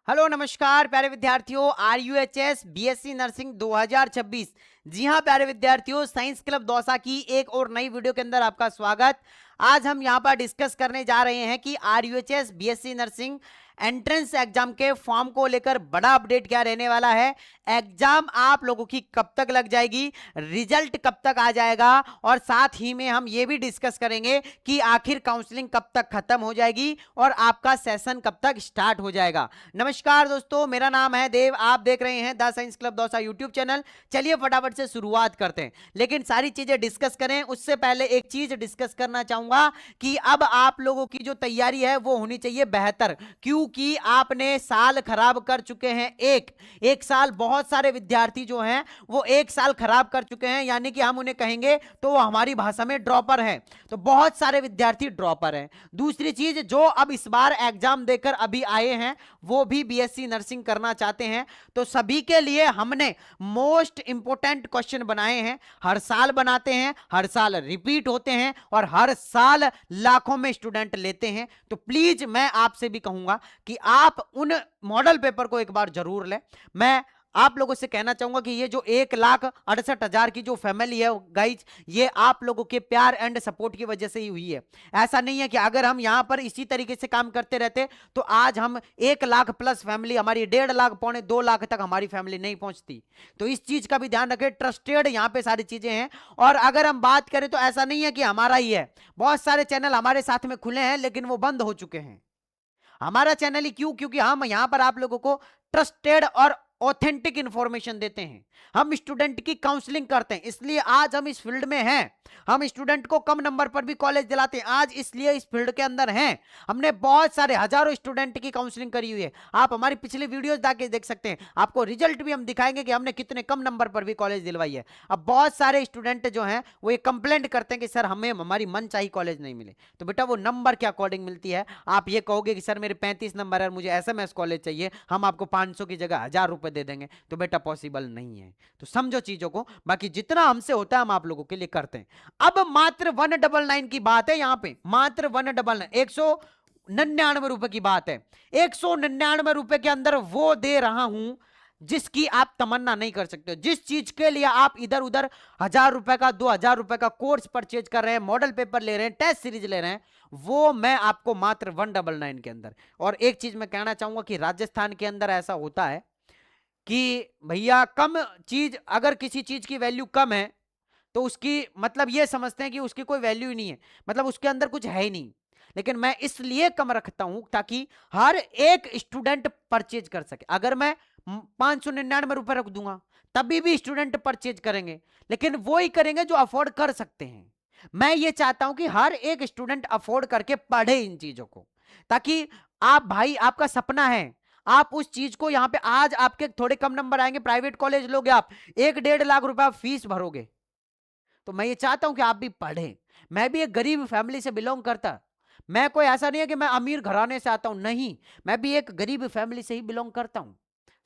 Hello नमस्कार प्यारे विद्यार्थियों, RUHS BSc नर्सिंग 2026। जी हाँ प्यारे विद्यार्थियों, साइंस क्लब दौसा की एक और नई वीडियो के अंदर आपका स्वागत। आज हम यहाँ पर डिस्कस करने जा रहे हैं कि RUHS BSc nursing entrance exam के फॉर्म को लेकर बड़ा अपडेट क्या रहने वाला है। एग्जाम आप लोगों की कब तक लग जाएगी, रिजल्ट कब तक आ जाएगा, और साथ ही में हम ये भी डिस्कस करेंगे कि आखिर काउंसलिंग कब तक खत्म हो जाएगी और आपका सेशन कब तक स्टार्ट हो जाएगा। नमस्कार दोस्तों, मेरा नाम है देव, आप देख रहे हैं the science club Dausa YouTube channel. चलिए फटाफट से शुरुआत करते हैं, लेकिन सारी चीजें डिस्कस करें उससे पहले एक चीज डिस्कस करना चाहूंगा कि अब आप लोगों की जो तैयारी है वो होनी चाहिए बेहतर, क्योंकि आपने साल खराब कर चुके हैं। एक साल बहुत सारे विद्यार्थी जो हैं वो एक साल खराब कर चुके हैं, यानी कि हम उन्हें कहेंगे तो वो हमारी भाषा में ड्रॉपर हैं। तो बहुत सारे विद्यार्थी ड्रॉपर हैं। दूसरी चीज, जो अब इस बार एग्जाम देकर अभी आए हैं वो भी बीएससी नर्सिंग करना चाहते हैं, तो सभी के लिए हमने मोस्ट इंपोर्टेंट क्वेश्चन बनाए हैं। हर साल बनाते हैं, हर साल रिपीट होते हैं और हर साल लाखों में स्टूडेंट लेते हैं। तो प्लीज मैं आपसे भी कहूंगा कि आप उन मॉडल पेपर को एक बार जरूर लें। मैं आप लोगों से कहना चाहूंगा कि ये जो 1,68,000 की जो फैमिली है गाइज, ये आप लोगों के प्यार एंड सपोर्ट की वजह से ही हुई है। ऐसा नहीं है कि अगर हम यहां पर इसी तरीके से काम करते रहते तो आज हम 1,00,000 प्लस फैमिली, हमारी 1.5 लाख पौने 2 लाख तक हमारी फैमिली नहीं पहुंचती। तो इस चीज का भी ध्यान रखें, ट्रस्टेड यहां पे सारी चीजें हैं। और अगर हम बात करें तो ऐसा नहीं है कि हमारा ही है, बहुत सारे चैनल हमारे साथ में खुले हैं लेकिन वो बंद हो चुके हैं। हमारा चैनल ही क्यों? क्योंकि हम यहां पर आप लोगों को ट्रस्टेड और ऑथेंटिक इंफॉर्मेशन देते हैं। हम स्टूडेंट की काउंसलिंग करते हैं, इसलिए आज हम इस फील्ड में हैं। हम स्टूडेंट को कम नंबर पर भी कॉलेज दिलाते हैं, आज इसलिए इस फील्ड के अंदर हैं। हमने बहुत सारे हजारों स्टूडेंट की काउंसलिंग करी हुई है। आप हमारी पिछली वीडियोस जाके देख सकते हैं, आपको रिजल्ट भी हम दिखाएंगे कि हमने कितने कम नंबर पर भी कॉलेज दिलवाई है। अब बहुत सारे स्टूडेंट जो हैं वो ये कंप्लेंट करते हैं कि सर हमें हमारी मनचाही कॉलेज नहीं मिले। तो बेटा वो नंबर के अकॉर्डिंग मिलती है। आप ये कहोगे कि सर मेरे 35 नंबर है, मुझे एसएमएस कॉलेज चाहिए, हम आपको 500 की जगह 1,000 रुपए दे देंगे, तो बेटा पॉसिबल नहीं है। तो समझो चीजों को, बाकी जितना हमसे होता है हम आप लोगों के लिए करते हैं। अब मात्र 199 की बात है, यहां पे मात्र 199, 199 रुपए की बात है। 199 रुपए के अंदर वो दे रहा हूं जिसकी आप तमन्ना नहीं कर सकते। जिस चीज के लिए आप इधर उधर 1,000 रुपए का 2,000 रुपए का कोर्स परचेज कर रहे हैं, मॉडल पेपर ले रहे हैं, टेस्ट सीरीज ले रहे हैं, वो मैं आपको मात्र 199 के अंदर। और एक चीज मैं कहना चाहूंगा कि राजस्थान के अंदर ऐसा होता है कि भैया कम चीज, अगर किसी चीज की वैल्यू कम है तो उसकी मतलब ये समझते हैं कि उसकी कोई वैल्यू ही नहीं है, मतलब उसके अंदर कुछ है ही नहीं। लेकिन मैं इसलिए कम रखता हूं ताकि हर एक स्टूडेंट परचेज कर सके। अगर मैं 599 रुपए रख दूंगा तभी भी स्टूडेंट परचेज करेंगे, लेकिन वो ही करेंगे जो अफोर्ड कर सकते हैं। मैं ये चाहता हूं कि हर एक स्टूडेंट अफोर्ड करके पढ़े इन चीजों को, ताकि आप भाई, आपका सपना है, आप उस चीज को यहां पे, आज आपके थोड़े कम नंबर आएंगे, प्राइवेट कॉलेज लोगे आप, 1-1.5 लाख रुपए फीस भरोगे। तो मैं ये चाहता हूं कि आप भी पढ़ें। मैं भी एक गरीब फैमिली से बिलोंग करता, मैं कोई ऐसा नहीं है कि मैं अमीर घराने से आता हूं, नहीं, मैं भी एक गरीब फैमिली से ही बिलोंग करता हूं।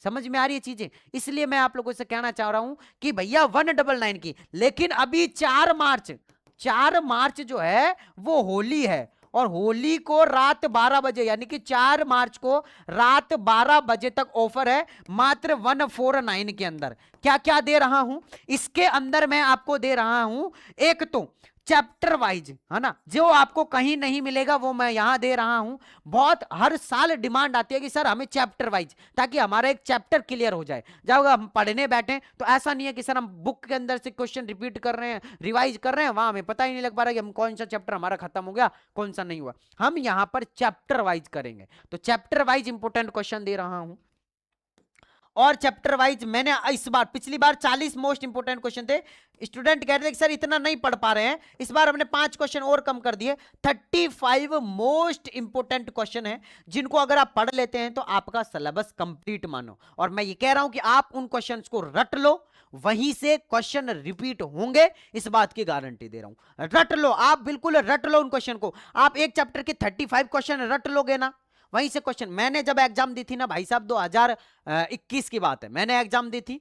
समझ में आ रही है चीजें? इसलिए मैं आप लोगों से कहना चाह रहा हूं कि भैया 199 की, लेकिन अभी 4 मार्च जो है वो होली है, और होली को रात 12 बजे, यानी कि 4 मार्च को रात 12 बजे तक ऑफर है मात्र 149 के अंदर। क्या क्या दे रहा हूं इसके अंदर? मैं आपको दे रहा हूं एक तो चैप्टर वाइज, है ना, जो आपको कहीं नहीं मिलेगा वो मैं यहां दे रहा हूं। बहुत हर साल डिमांड आती है कि सर हमें चैप्टर वाइज, ताकि हमारा एक चैप्टर क्लियर हो जाए। जब हम पढ़ने बैठे तो ऐसा नहीं है कि सर हम बुक के अंदर से क्वेश्चन रिपीट कर रहे हैं, रिवाइज कर रहे हैं, वहां हमें पता ही नहीं लग पा रहा कि हम कौन सा चैप्टर हमारा खत्म हो गया, कौन सा नहीं हुआ। हम यहां पर चैप्टर वाइज करेंगे, तो चैप्टर वाइज इंपोर्टेंट क्वेश्चन दे रहा हूं। और चैप्टर वाइज मैंने इस बार, पिछली बार 40 मोस्ट इंपोर्टेंट क्वेश्चन थे, स्टूडेंट कह रहे थे कि सर इतना नहीं पढ़ पा रहे हैं, इस बार हमने 5 क्वेश्चन और कम कर दिए। 35 मोस्ट इंपोर्टेंट क्वेश्चन है जिनको अगर आप पढ़ लेते हैं तो आपका सिलेबस कंप्लीट मानो। और मैं ये कह रहा हूं कि आप उन क्वेश्चंस को रट लो, वहीं से क्वेश्चन रिपीट होंगे, इस बात की गारंटी दे रहा हूं। रट लो, आप बिल्कुल रट लो उन क्वेश्चन को। आप एक चैप्टर के 35 क्वेश्चन रट लोगे ना, वहीं से क्वेश्चन। मैंने जब एग्जाम दी थी ना भाई साहब, 2021 की बात है, मैंने एग्जाम दी थी,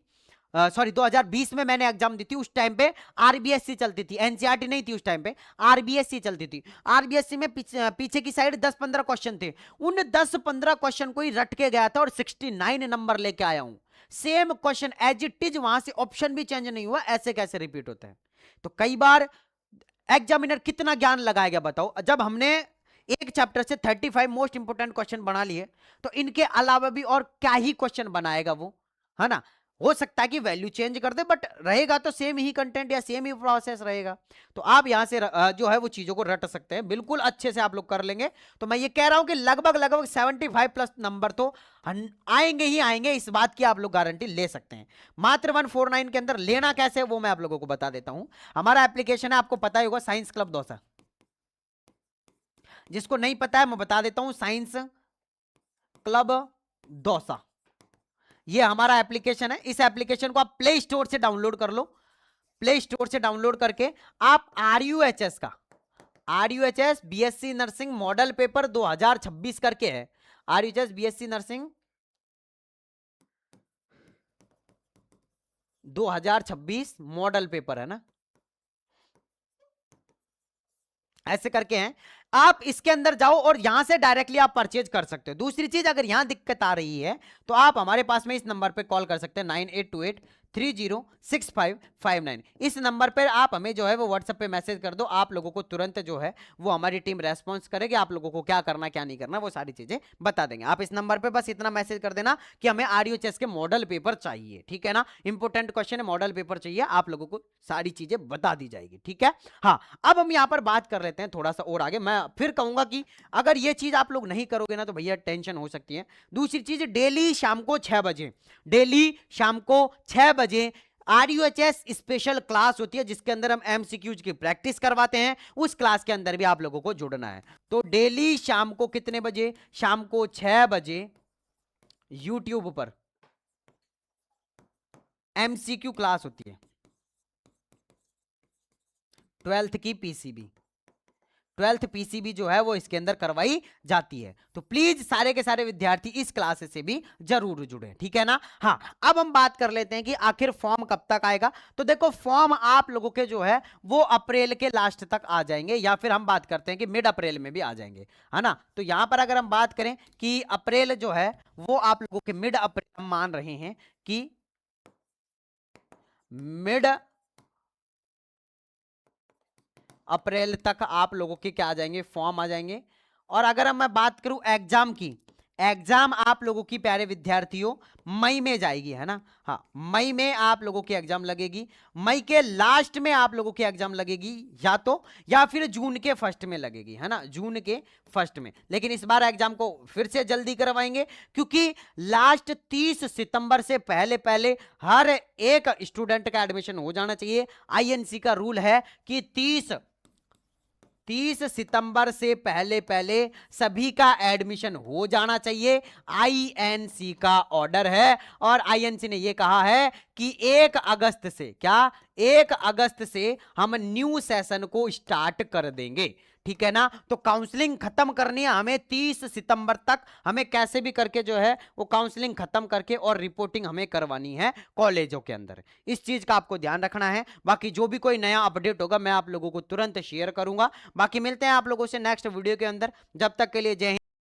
सॉरी 2020 में मैंने एग्जाम दी थी, उस टाइम पे आरबीएससी चलती थी, एनसीईआरटी नहीं थी उस टाइम पे, आरबीएससी चलती थी। आरबीएससी में पीछे की साइड 10-15 क्वेश्चन थे, उन 10-15 क्वेश्चन को ही रट के गया था और 69 नंबर लेके आया हूं। Same question as it is, वहां से ऑप्शन भी चेंज नहीं हुआ, ऐसे कैसे रिपीट होते हैं? तो कई बार एग्जामिनर कितना ज्ञान लगाएगा बताओ। जब हमने एक चैप्टर से 35 मोस्ट इंपोर्टेंट क्वेश्चन बना लिए, तो इनके अलावा भी और क्या ही क्वेश्चन बनाएगा वो, है ना? हो सकता है कि वैल्यू चेंज कर दे, बट रहेगा तो सेम ही कंटेंट या सेम ही प्रोसेस रहेगा। तो आप यहां से जो है वो चीजों को रट सकते हैं, बिल्कुल अच्छे से आप लोग कर लेंगे। तो मैं ये कह रहा हूं कि लगभग 75 प्लस नंबर तो आएंगे ही आएंगे, इस बात की आप लोग गारंटी ले सकते हैं। मात्र 149 के अंदर लेना कैसे वो मैं आप लोगों को बता देता हूं। हमारा एप्लीकेशन है, आपको पता ही होगा, साइंस क्लब दौसा। जिसको नहीं पता है मैं बता देता हूं, साइंस क्लब दौसा, ये हमारा एप्लीकेशन है। इस एप्लीकेशन को आप प्ले स्टोर से डाउनलोड कर लो। प्ले स्टोर से डाउनलोड करके आप आरयूएचएस का, RUHS BSc nursing model paper 2026 करके है, RUHS BSc nursing 2026 model paper है ना, ऐसे करके हैं। आप इसके अंदर जाओ और यहां से डायरेक्टली आप परचेज कर सकते हो। दूसरी चीज, अगर यहां दिक्कत आ रही है तो आप हमारे पास में इस नंबर पे कॉल कर सकते हैं, 9828306559। इस नंबर पर आप हमें जो है वो व्हाट्सएप पे मैसेज कर दो, आप लोगों को तुरंत जो है वो हमारी टीम रेस्पॉन्स करेगी, आप लोगों को क्या करना क्या नहीं करना वो सारी चीजें बता देंगे। आप इस नंबर पे बस इतना मैसेज कर देना कि हमें आरयूएचएस के मॉडल पेपर चाहिए, ठीक है ना? इंपोर्टेंट क्वेश्चन है, मॉडल पेपर चाहिए, आप लोगों को सारी चीजें बता दी जाएगी, ठीक है? हाँ, अब हम यहां पर बात कर लेते हैं थोड़ा सा और आगे। मैं फिर कहूंगा कि अगर ये चीज आप लोग नहीं करोगे ना तो भैया टेंशन हो सकती है। दूसरी चीज, डेली शाम को 6 बजे, डेली शाम को 6 बजे आरयूएचएस स्पेशल क्लास होती है, जिसके अंदर हम एमसीक्यूज की प्रैक्टिस करवाते हैं। उस क्लास के अंदर भी आप लोगों को जुड़ना है। तो डेली शाम को कितने बजे? शाम को 6 बजे यूट्यूब पर एमसीक्यू क्लास होती है, 12th की पीसीबी, 12th पीसीबी जो है वो इसके अंदर करवाई जाती है। तो प्लीज सारे के सारे विद्यार्थी इस क्लास से भी जरूर जुड़े, ठीक है ना? हाँ, अब हम बात कर लेते हैं कि आखिर फॉर्म कब तक आएगा। तो देखो, फॉर्म आप लोगों के जो है वो अप्रैल के लास्ट तक आ जाएंगे, या फिर हम बात करते हैं कि मिड अप्रैल में भी आ जाएंगे, है ना? तो यहां पर अगर हम बात करें कि अप्रैल जो है वो आप लोगों के मिड अप्रैल हम मान रहे हैं कि मिड अप्रैल तक आप लोगों के क्या आ जाएंगे? फॉर्म आ जाएंगे। और अगर मैं बात करूं एग्जाम की, एग्जाम आप लोगों की प्यारे विद्यार्थियों मई में जाएगी, है ना? हाँ, मई में आप लोगों की एग्जाम लगेगी, मई के लास्ट में आप लोगों की एग्जाम लगेगी, या फिर जून के फर्स्ट में लगेगी, है ना? जून के फर्स्ट में। लेकिन इस बार एग्जाम को फिर से जल्दी करवाएंगे, क्योंकि लास्ट 30 सितंबर से पहले पहले हर एक स्टूडेंट का एडमिशन हो जाना चाहिए। आईएनसी का रूल है कि 30 सितंबर से पहले पहले सभी का एडमिशन हो जाना चाहिए। आईएनसी का ऑर्डर है, और आईएनसी ने यह कहा है कि 1 अगस्त से, क्या 1 अगस्त से हम न्यू सेशन को स्टार्ट कर देंगे, ठीक है ना? तो काउंसलिंग खत्म करनी है हमें 30 सितंबर तक, हमें कैसे भी करके जो है वो काउंसलिंग खत्म करके और रिपोर्टिंग हमें करवानी है कॉलेजों के अंदर। इस चीज का आपको ध्यान रखना है। बाकी जो भी कोई नया अपडेट होगा मैं आप लोगों को तुरंत शेयर करूंगा। बाकी मिलते हैं आप लोगों से नेक्स्ट वीडियो के अंदर। जब तक के लिए जय हिंद।